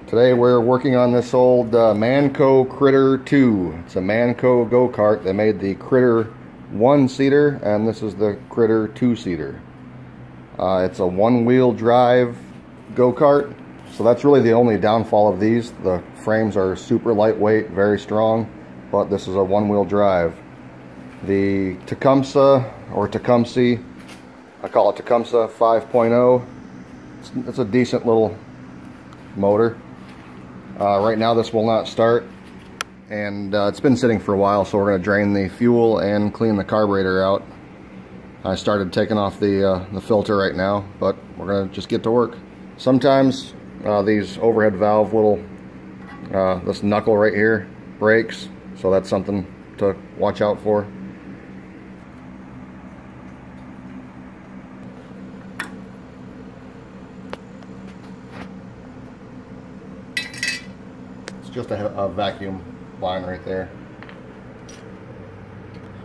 Today we're working on this old Manco Critter 2. It's a Manco Go Kart. They made the Critter 1-seater and this is the Critter 2-seater. It's a one-wheel drive Go Kart, so that's really the only downfall of these. The frames are super lightweight, very strong, but this is a one-wheel drive. The Tecumseh, or Tecumseh, I call it Tecumseh 5.0. It's a decent little motor. Right now this will not start, and it's been sitting for a while, so we're going to drain the fuel and clean the carburetor out. I started taking off the filter right now, but we're going to just get to work. Sometimes these overhead valve little, this knuckle right here breaks, so that's something to watch out for. Just a vacuum line right there.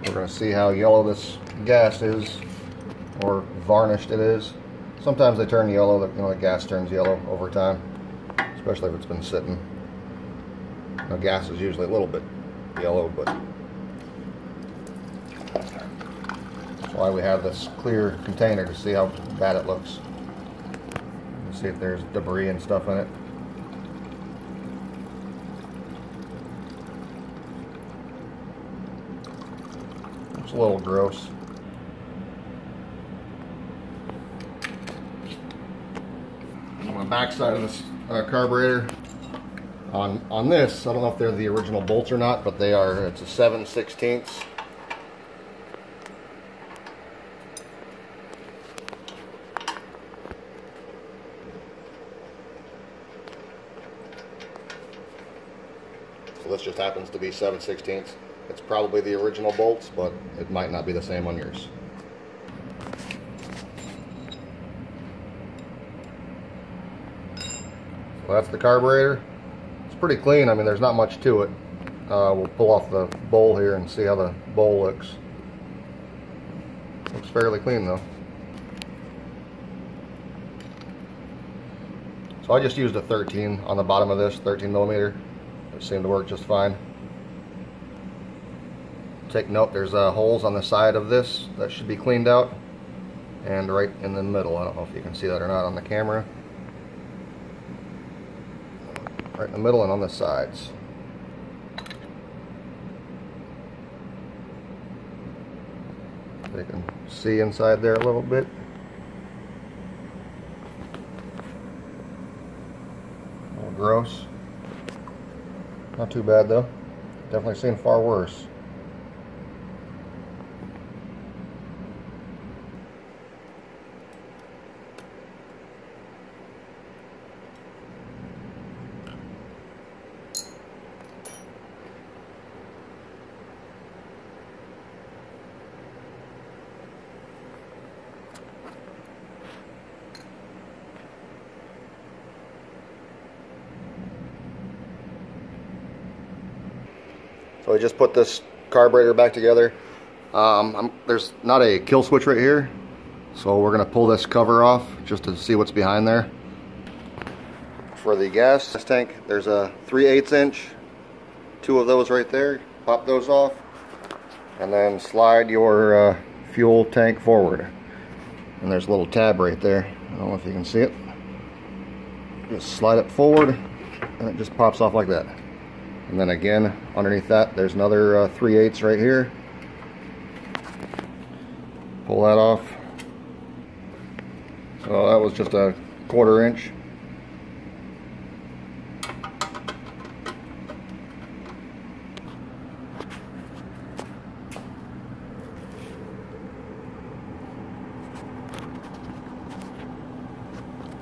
We're going to see how yellow this gas is, or varnished it is. Sometimes they turn yellow. The gas turns yellow over time, especially if it's been sitting. Gas is usually a little bit yellow, but that's why we have this clear container, to see how bad it looks. See if there's debris and stuff in it. It's a little gross. On the back side of this carburetor, on this, I don't know if they're the original bolts or not, but they are. It's a 7/16. So this just happens to be 7/16. It's probably the original bolts, but it might not be the same on yours. So that's the carburetor. It's pretty clean. I mean, there's not much to it. We'll pull off the bowl here and see how the bowl looks. Looks fairly clean though. So I just used a 13 on the bottom of this, 13mm. It seemed to work just fine. Take note, there's holes on the side of this that should be cleaned out, and right in the middle. I don't know if you can see that or not on the camera. Right in the middle and on the sides. You can see inside there a little bit. A little gross. Not too bad though. Definitely seen far worse. So we just put this carburetor back together. There's not a kill switch right here, so we're going to pull this cover off just to see what's behind there. For the gas tank, there's a 3/8 inch, two of those right there. Pop those off, and then slide your fuel tank forward. And there's a little tab right there. I don't know if you can see it. Just slide it forward, and it just pops off like that. And then again, underneath that, there's another 3/8 right here. Pull that off. So that was just a 1/4 inch.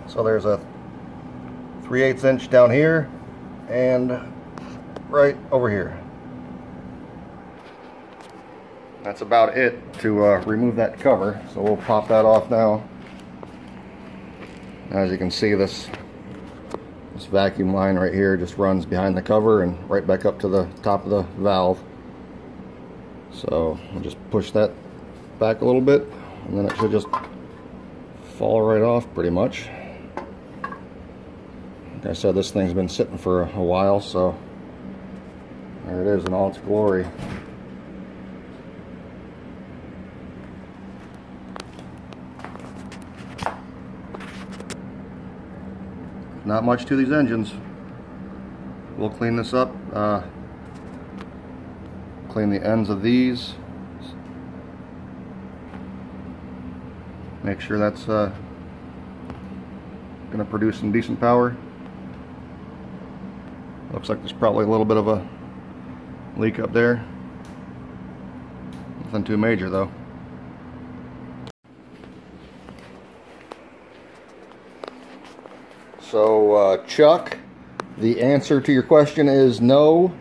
So there's a 3/8 inch down here, and right over here. That's about it to remove that cover, so we'll pop that off now. As you can see, this vacuum line right here just runs behind the cover and right back up to the top of the valve. So we'll just push that back a little bit, and then it should just fall right off pretty much. Like I said, this thing's been sitting for a while, so there it is in all its glory. Not much to these engines. We'll clean this up, clean the ends of these, make sure that's going to produce some decent power. Looks like there's probably a little bit of a leak up there. Nothing too major though. So Chuck, the answer to your question is no.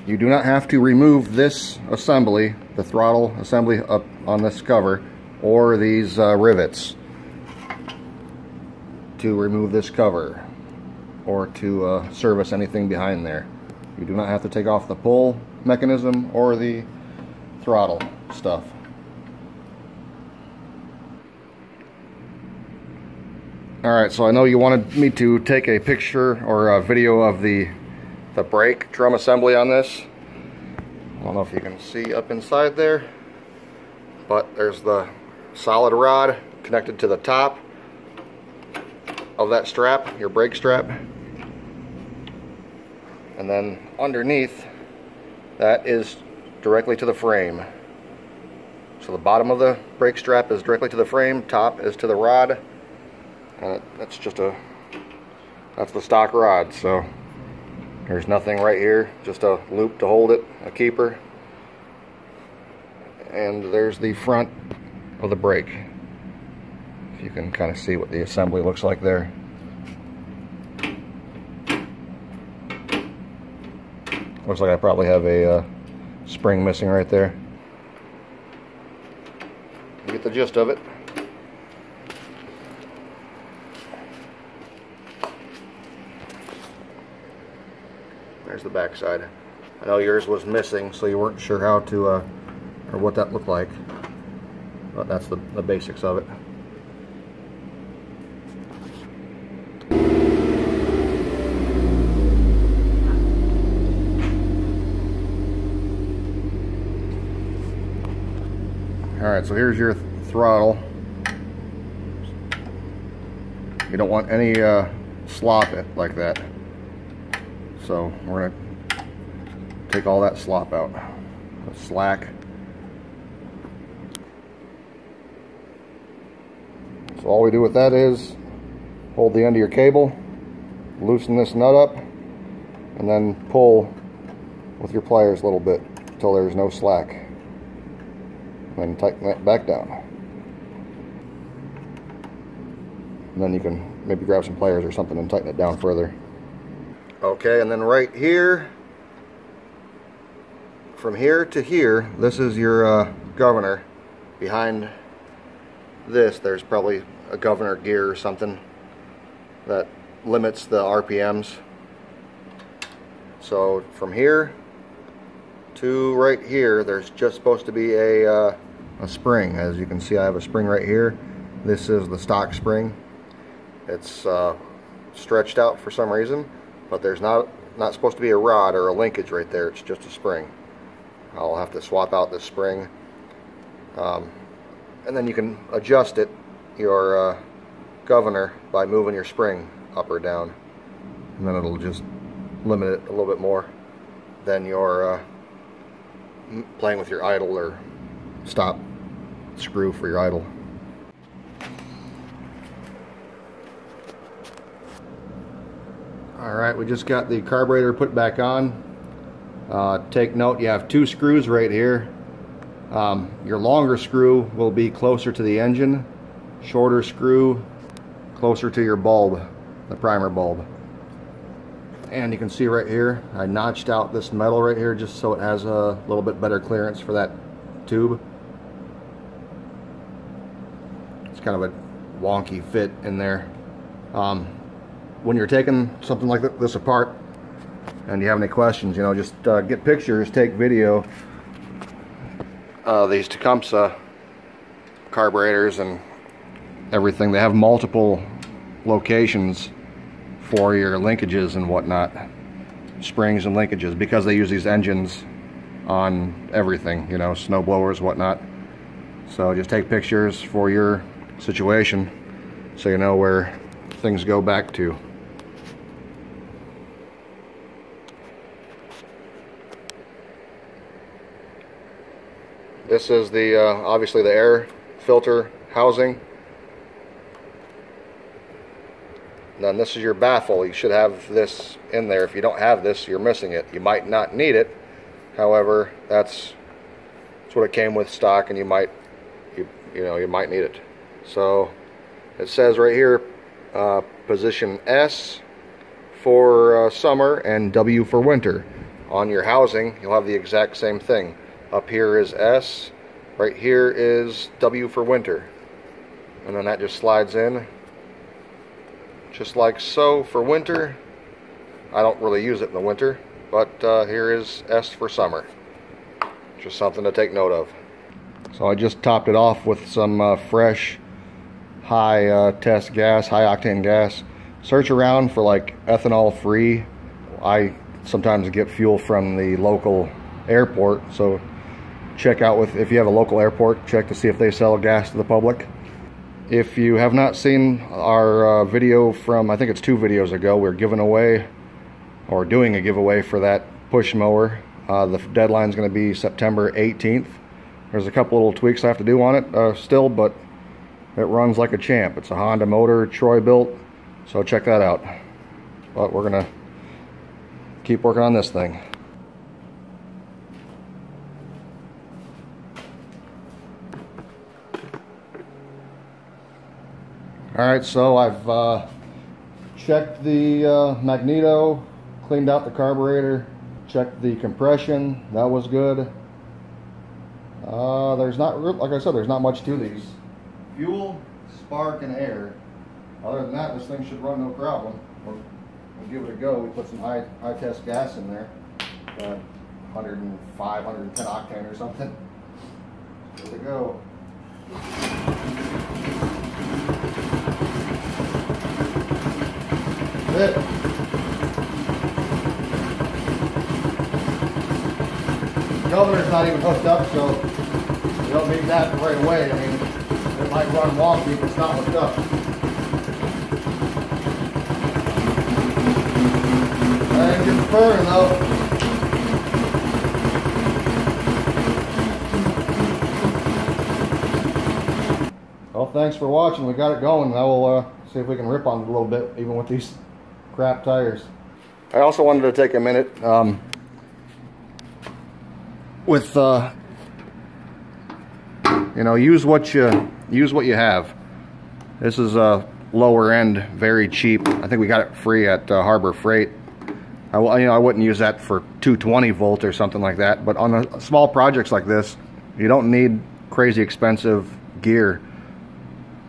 You do not have to remove this assembly, the throttle assembly up on this cover, or these rivets to remove this cover or to service anything behind there. You do not have to take off the pull mechanism or the throttle stuff. Alright, so I know you wanted me to take a picture or a video of the brake drum assembly on this. I don't know if you can see up inside there, but there's the solid rod connected to the top of that strap, your brake strap. And then underneath, that is directly to the frame. So the bottom of the brake strap is directly to the frame, top is to the rod. And that's the stock rod, so there's nothing right here, just a loop to hold it, a keeper. And there's the front of the brake. If you can kind of see what the assembly looks like there. Looks like I probably have a spring missing right there. You get the gist of it. There's the back side. I know yours was missing, so you weren't sure how to, or what that looked like. But that's the basics of it. Alright, so here's your throttle. You don't want any slop like that. So we're going to take all that slop out, the slack. So all we do with that is hold the end of your cable, loosen this nut up, and then pull with your pliers a little bit until there's no slack. And then tighten that back down. And then you can maybe grab some pliers or something and tighten it down further. Okay, and then right here, from here to here, this is your governor. Behind this, there's probably a governor gear or something that limits the RPMs. So from here to right here, there's just supposed to be a spring. As you can see, I have a spring right here. This is the stock spring. It's stretched out for some reason, but there's not supposed to be a rod or a linkage right there. It's just a spring. I'll have to swap out this spring, and then you can adjust it, your governor, by moving your spring up or down, and then it'll just limit it a little bit more than your playing with your idle or stop screw for your idle. Alright, we just got the carburetor put back on. Take note, you have two screws right here. Your longer screw will be closer to the engine, shorter screw closer to your bulb, the primer bulb. And you can see right here, I notched out this metal right here just so it has a little bit better clearance for that tube. It's kind of a wonky fit in there. When you're taking something like this apart and you have any questions, you know, just get pictures, take video. These Tecumseh carburetors and everything, they have multiple locations for your linkages and whatnot, springs and linkages, because they use these engines on everything, you know, snow blowers, whatnot. So just take pictures for your situation so you know where things go back to. This is the obviously the air filter housing. And then this is your baffle. You should have this in there. If you don't have this, you're missing it. You might not need it. However, that's what it came with stock, and you might need it. So it says right here, position S for summer and W for winter. On your housing, you'll have the exact same thing. Up here is S, right here is W for winter, and then that just slides in just like so for winter. I don't really use it in the winter, but here is S for summer. Just something to take note of. So I just topped it off with some fresh high test gas, high octane gas. Search around for like ethanol free. I sometimes get fuel from the local airport, so check out if you have a local airport, check to see if they sell gas to the public. If you have not seen our video from, I think it's 2 videos ago, we're giving away or doing a giveaway for that push mower. The deadline is going to be September 18th. There's a couple little tweaks I have to do on it still, but it runs like a champ. It's a Honda motor, Troy built, so check that out. But we're going to keep working on this thing. Alright, so I've checked the magneto, cleaned out the carburetor, checked the compression. That was good. There's not, like I said, there's not much to these. Fuel, spark, and air. Other than that, this thing should run no problem. We'll give it a go. We put some high test gas in there, 105, 110 octane or something. Give it a go. It. The governor's not even hooked up, so you don't need that right away. I mean, it might run wonky if it's not hooked up. That engine's purring though. Well, thanks for watching. We got it going. Now we'll see if we can rip on it a little bit, even with these crap tires. I also wanted to take a minute with you know, use what you have. This is a lower end, very cheap. I think we got it free at Harbor Freight. I wouldn't use that for 220 volt or something like that, but on small projects like this, you don't need crazy expensive gear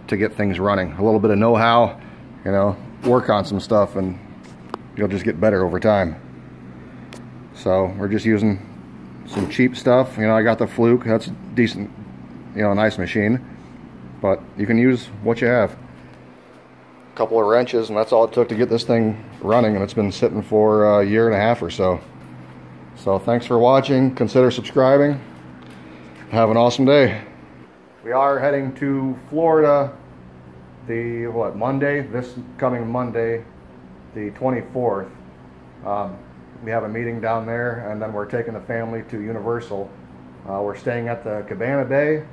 to get things running. A little bit of know-how, you know, work on some stuff, and you'll just get better over time. So we're just using some cheap stuff. You know, I got the Fluke. That's a decent, you know, nice machine, but you can use what you have. A couple of wrenches, and that's all it took to get this thing running, and it's been sitting for a year and a half or so. So thanks for watching. Consider subscribing. Have an awesome day. We are heading to Florida the Monday, this coming Monday, the 24th. We have a meeting down there, and then we're taking the family to Universal. We're staying at the Cabana Bay.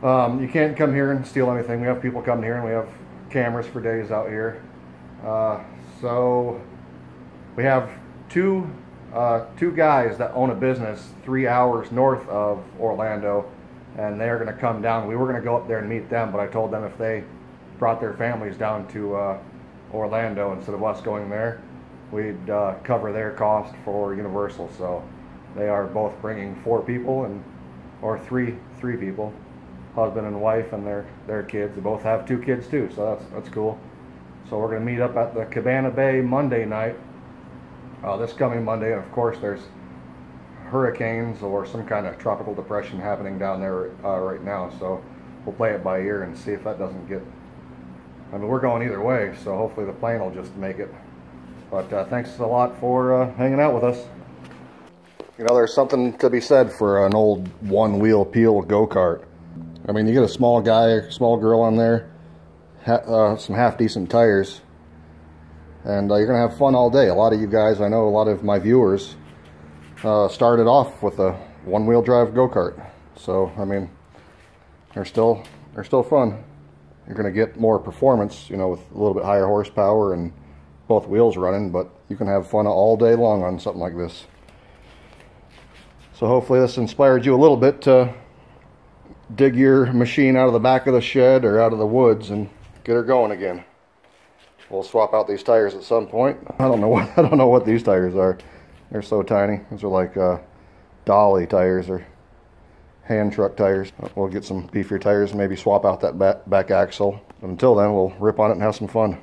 You can't come here and steal anything. We have people coming here, and we have cameras for days out here. So we have two guys that own a business 3 hours north of Orlando, and they're going to come down. We were going to go up there and meet them, but I told them if they brought their families down to Orlando instead of us going there, we'd cover their cost for Universal. So they are both bringing 4 people, or three people, husband and wife and their kids. They both have 2 kids too, so that's cool. So we're going to meet up at the Cabana Bay Monday night, this coming Monday. And of course there's hurricanes or some kind of tropical depression happening down there right now, so we'll play it by ear and see if that doesn't get I mean, we're going either way, so hopefully the plane will just make it. But thanks a lot for hanging out with us. You know, there's something to be said for an old one-wheel peel go-kart. I mean, you get a small guy, small girl on there, some half-decent tires, and you're going to have fun all day. A lot of you guys, I know a lot of my viewers, started off with a one-wheel drive go-kart. So, I mean, they're still fun. You're going to get more performance, you know, with a little bit higher horsepower and both wheels running, but you can have fun all day long on something like this. So hopefully this inspired you a little bit to dig your machine out of the back of the shed or out of the woods and get her going again. We'll swap out these tires at some point. I don't know what these tires are. They're so tiny. These are like dolly tires or hand truck tires. We'll get some beefier tires and maybe swap out that back axle. But until then, we'll rip on it and have some fun.